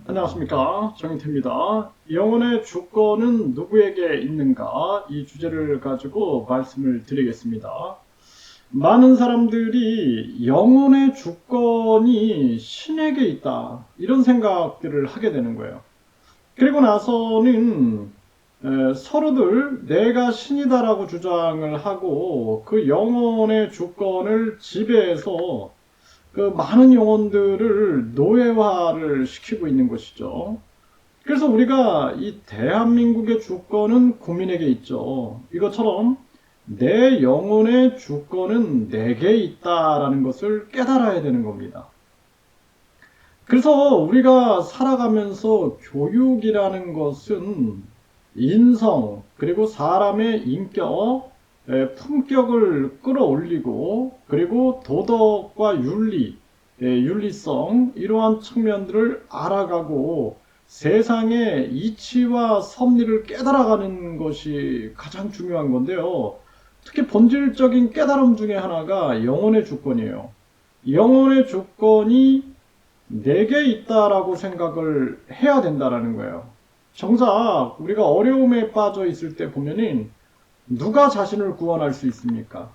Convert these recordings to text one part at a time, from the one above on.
안녕하십니까, 정인태입니다. 영혼의 주권은 누구에게 있는가? 이 주제를 가지고 말씀을 드리겠습니다. 많은 사람들이 영혼의 주권이 신에게 있다, 이런 생각들을 하게 되는 거예요. 그리고 나서는 서로들 내가 신이다라고 주장을 하고 그 영혼의 주권을 지배해서 그 많은 영혼들을 노예화를 시키고 있는 것이죠. 그래서 우리가 이 대한민국의 주권은 국민에게 있죠. 이것처럼 내 영혼의 주권은 내게 있다라는 것을 깨달아야 되는 겁니다. 그래서 우리가 살아가면서 교육이라는 것은 인성, 그리고 사람의 인격, 품격을 끌어올리고, 그리고 도덕과 윤리, 윤리성, 이러한 측면들을 알아가고 세상의 이치와 섭리를 깨달아가는 것이 가장 중요한 건데요. 특히 본질적인 깨달음 중에 하나가 영혼의 주권이에요. 영혼의 주권이 내게 있다라고 생각을 해야 된다라는 거예요. 정작 우리가 어려움에 빠져 있을 때 보면은 누가 자신을 구원할 수 있습니까?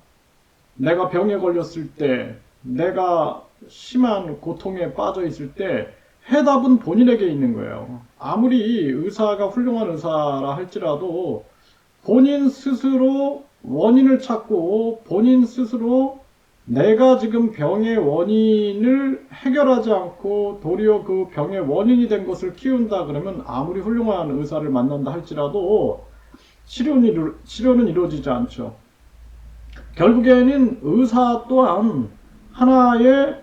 내가 병에 걸렸을 때, 내가 심한 고통에 빠져 있을 때 해답은 본인에게 있는 거예요. 아무리 의사가 훌륭한 의사라 할지라도 본인 스스로 원인을 찾고 본인 스스로 내가 지금 병의 원인을 해결하지 않고 도리어 그 병의 원인이 된 것을 키운다 그러면 아무리 훌륭한 의사를 만난다 할지라도 치료는 이루어지지 않죠. 결국에는 의사 또한 하나의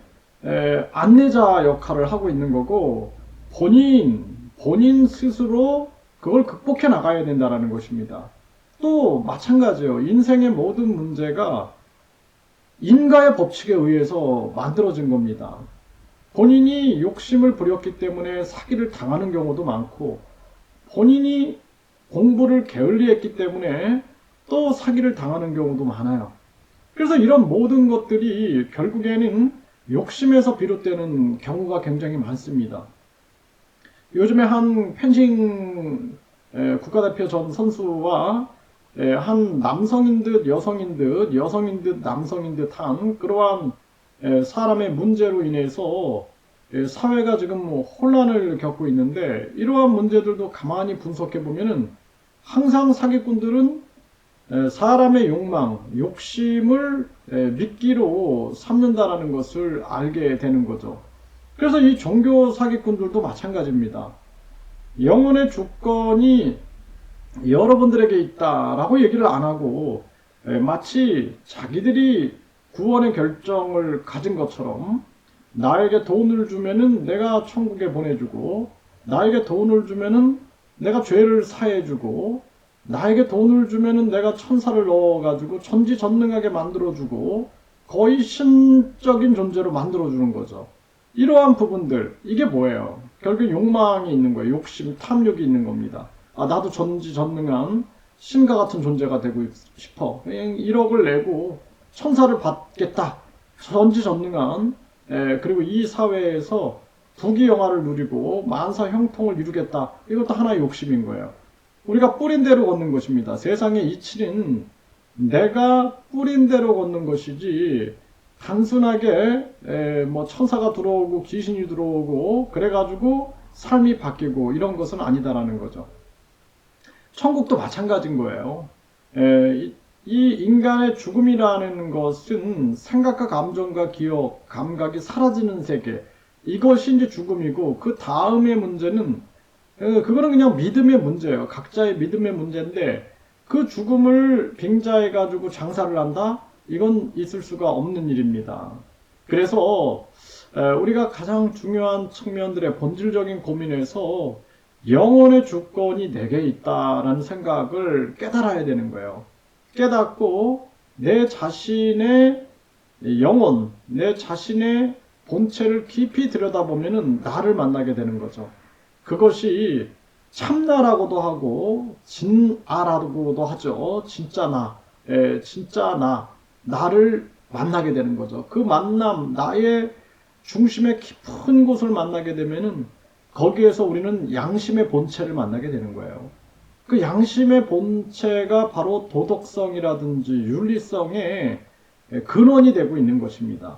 안내자 역할을 하고 있는 거고 본인 스스로 그걸 극복해 나가야 된다는 것입니다. 또 마찬가지예요. 인생의 모든 문제가 인과의 법칙에 의해서 만들어진 겁니다. 본인이 욕심을 부렸기 때문에 사기를 당하는 경우도 많고 본인이 공부를 게을리했기 때문에 또 사기를 당하는 경우도 많아요. 그래서 이런 모든 것들이 결국에는 욕심에서 비롯되는 경우가 굉장히 많습니다. 요즘에 한 펜싱 국가대표 전 선수와 한 남성인 듯 여성인 듯 여성인 듯 남성인 듯한 그러한 사람의 문제로 인해서 사회가 지금 혼란을 겪고 있는데 이러한 문제들도 가만히 분석해 보면은 항상 사기꾼들은 사람의 욕망, 욕심을 미끼로 삼는다라는 것을 알게 되는 거죠. 그래서 이 종교 사기꾼들도 마찬가지입니다. 영혼의 주권이 여러분들에게 있다라고 얘기를 안 하고 마치 자기들이 구원의 결정을 가진 것처럼 나에게 돈을 주면은 내가 천국에 보내주고 나에게 돈을 주면은 내가 죄를 사해주고 나에게 돈을 주면은 내가 천사를 넣어가지고 전지전능하게 만들어주고 거의 신적인 존재로 만들어주는 거죠. 이러한 부분들, 이게 뭐예요? 결국 욕망이 있는 거예요. 욕심, 탐욕이 있는 겁니다. 아, 나도 전지전능한 신과 같은 존재가 되고 싶어. 1억을 내고 천사를 받겠다. 전지전능한, 그리고 이 사회에서 부귀영화를 누리고 만사 형통을 이루겠다. 이것도 하나의 욕심인 거예요. 우리가 뿌린 대로 걷는 것입니다. 세상의 이치는 내가 뿌린 대로 걷는 것이지 단순하게 뭐 천사가 들어오고 귀신이 들어오고 그래가지고 삶이 바뀌고 이런 것은 아니다라는 거죠. 천국도 마찬가지인 거예요. 이 인간의 죽음이라는 것은 생각과 감정과 기억, 감각이 사라지는 세계, 이것이 이제 죽음이고 그 다음의 문제는 그거는 그냥 믿음의 문제예요. 각자의 믿음의 문제인데 그 죽음을 빙자해가지고 장사를 한다? 이건 있을 수가 없는 일입니다. 그래서 우리가 가장 중요한 측면들의 본질적인 고민에서 영혼의 주권이 내게 있다라는 생각을 깨달아야 되는 거예요. 깨닫고 내 자신의 영혼, 내 자신의 본체를 깊이 들여다보면 나를 만나게 되는 거죠. 그것이 참나라고도 하고 진아라고도 하죠. 진짜 나, 진짜 나를 만나게 되는 거죠. 그 만남, 나의 중심의 깊은 곳을 만나게 되면은 거기에서 우리는 양심의 본체를 만나게 되는 거예요. 그 양심의 본체가 바로 도덕성이라든지 윤리성의 근원이 되고 있는 것입니다.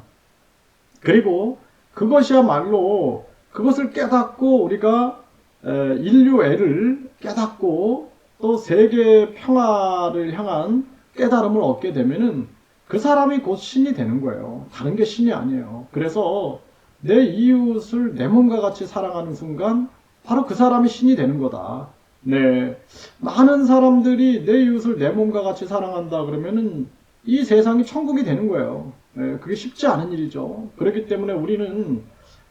그리고 그것이야말로 그것을 깨닫고 우리가 인류애를 깨닫고 또 세계 평화를 향한 깨달음을 얻게 되면은 그 사람이 곧 신이 되는 거예요. 다른 게 신이 아니에요. 그래서 내 이웃을 내 몸과 같이 사랑하는 순간 바로 그 사람이 신이 되는 거다. 네. 많은 사람들이 내 이웃을 내 몸과 같이 사랑한다 그러면은 이 세상이 천국이 되는 거예요. 네, 그게 쉽지 않은 일이죠. 그렇기 때문에 우리는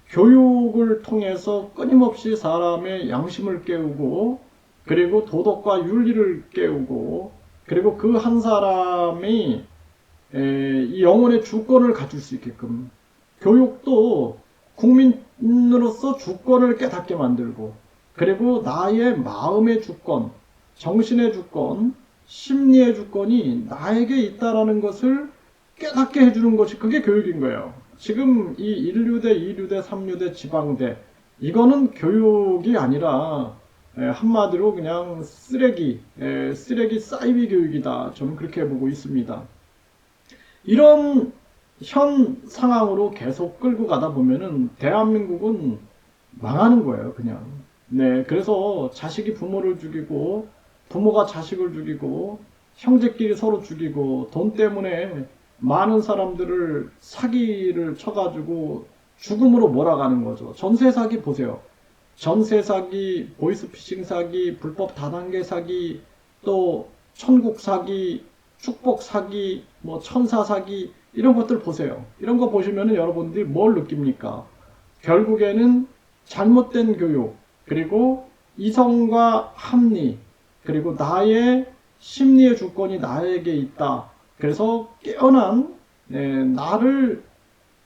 교육을 통해서 끊임없이 사람의 양심을 깨우고 그리고 도덕과 윤리를 깨우고 그리고 그 한 사람이 이 영혼의 주권을 가질 수 있게끔 교육도 국민으로서 주권을 깨닫게 만들고 그리고 나의 마음의 주권, 정신의 주권, 심리의 주권이 나에게 있다라는 것을 깨닫게 해주는 것이 그게 교육인 거예요. 지금 이 1류대, 2류대, 3류대, 지방대 이거는 교육이 아니라 한마디로 그냥 쓰레기 쌓이비 교육이다. 저는 그렇게 보고 있습니다. 이런 현 상황으로 계속 끌고 가다 보면은 대한민국은 망하는 거예요, 그냥. 네, 그래서 자식이 부모를 죽이고, 부모가 자식을 죽이고, 형제끼리 서로 죽이고, 돈 때문에 많은 사람들을 사기를 쳐가지고 죽음으로 몰아가는 거죠. 전세 사기 보세요. 전세 사기, 보이스피싱 사기, 불법 다단계 사기, 또 천국 사기, 축복 사기, 뭐 천사 사기 이런 것들 보세요. 이런 거 보시면은 여러분들이 뭘 느낍니까? 결국에는 잘못된 교육, 그리고 이성과 합리, 그리고 나의 심리의 주권이 나에게 있다. 그래서 깨어난 나를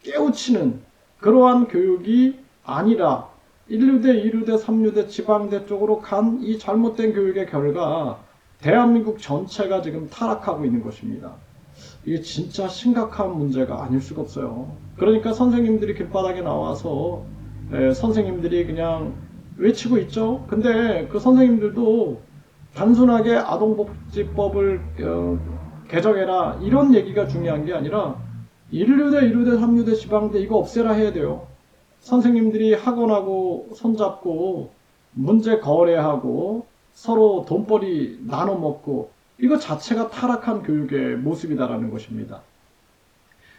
깨우치는 그러한 교육이 아니라 1류대, 2류대, 3류대, 지방대 쪽으로 간 이 잘못된 교육의 결과 대한민국 전체가 지금 타락하고 있는 것입니다. 이게 진짜 심각한 문제가 아닐 수가 없어요. 그러니까 선생님들이 길바닥에 나와서 선생님들이 그냥 외치고 있죠. 근데 그 선생님들도 단순하게 아동복지법을 개정해라 이런 얘기가 중요한 게 아니라 1류대, 2류대, 3류대, 지방대 이거 없애라 해야 돼요. 선생님들이 학원하고 손잡고 문제 거래하고 서로 돈벌이 나눠 먹고 이거 자체가 타락한 교육의 모습이다라는 것입니다.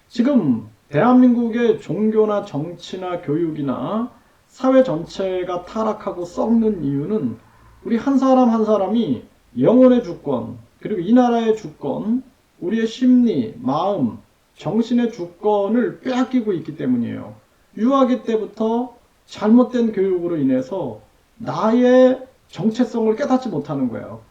지금 대한민국의 종교나 정치나 교육이나 사회 전체가 타락하고 썩는 이유는 우리 한 사람 한 사람이 영혼의 주권, 그리고 이 나라의 주권, 우리의 심리, 마음, 정신의 주권을 빼앗기고 있기 때문이에요. 유아기 때부터 잘못된 교육으로 인해서 나의 정체성을 깨닫지 못하는 거예요.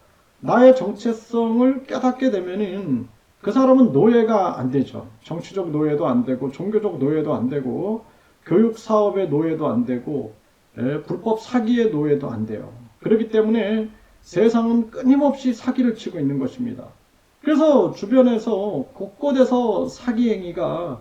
나의 정체성을 깨닫게 되면은 그 사람은 노예가 안 되죠. 정치적 노예도 안 되고 종교적 노예도 안 되고 교육 사업의 노예도 안 되고 불법 사기의 노예도 안 돼요. 그렇기 때문에 세상은 끊임없이 사기를 치고 있는 것입니다. 그래서 주변에서 곳곳에서 사기 행위가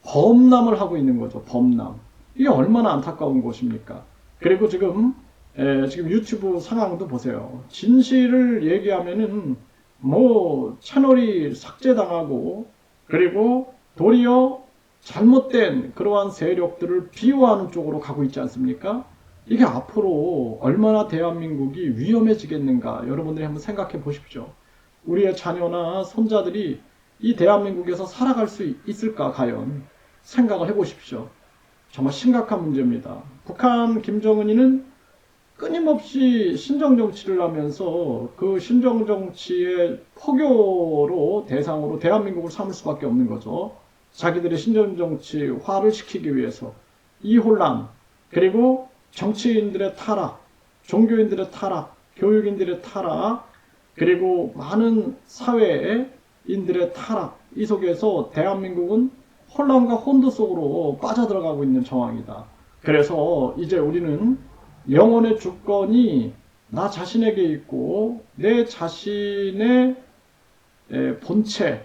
범람을 하고 있는 거죠. 범람. 이게 얼마나 안타까운 것입니까? 그리고 지금 유튜브 상황도 보세요. 진실을 얘기하면은 뭐 채널이 삭제당하고 그리고 도리어 잘못된 그러한 세력들을 비호하는 쪽으로 가고 있지 않습니까? 이게 앞으로 얼마나 대한민국이 위험해지겠는가 여러분들이 한번 생각해 보십시오. 우리의 자녀나 손자들이 이 대한민국에서 살아갈 수 있을까 과연 생각을 해보십시오. 정말 심각한 문제입니다. 북한 김정은이는 끊임없이 신정정치를 하면서 그 신정정치의 포교로 대상으로 대한민국을 삼을 수밖에 없는 거죠. 자기들의 신정정치화를 시키기 위해서 이 혼란, 그리고 정치인들의 타락, 종교인들의 타락, 교육인들의 타락, 그리고 많은 사회인들의 타락, 이 속에서 대한민국은 혼란과 혼돈 속으로 빠져들어가고 있는 정황이다. 그래서 이제 우리는 영혼의 주권이 나 자신에게 있고 내 자신의 본체,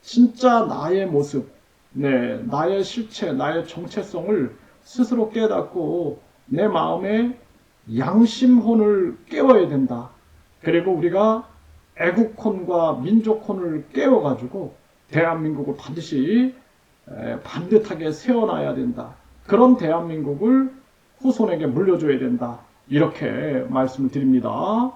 진짜 나의 모습, 나의 실체, 나의 정체성을 스스로 깨닫고 내 마음에 양심혼을 깨워야 된다. 그리고 우리가 애국혼과 민족혼을 깨워가지고 대한민국을 반드시 반듯하게 세워놔야 된다. 그런 대한민국을 후손에게 물려줘야 된다. 이렇게 말씀을 드립니다.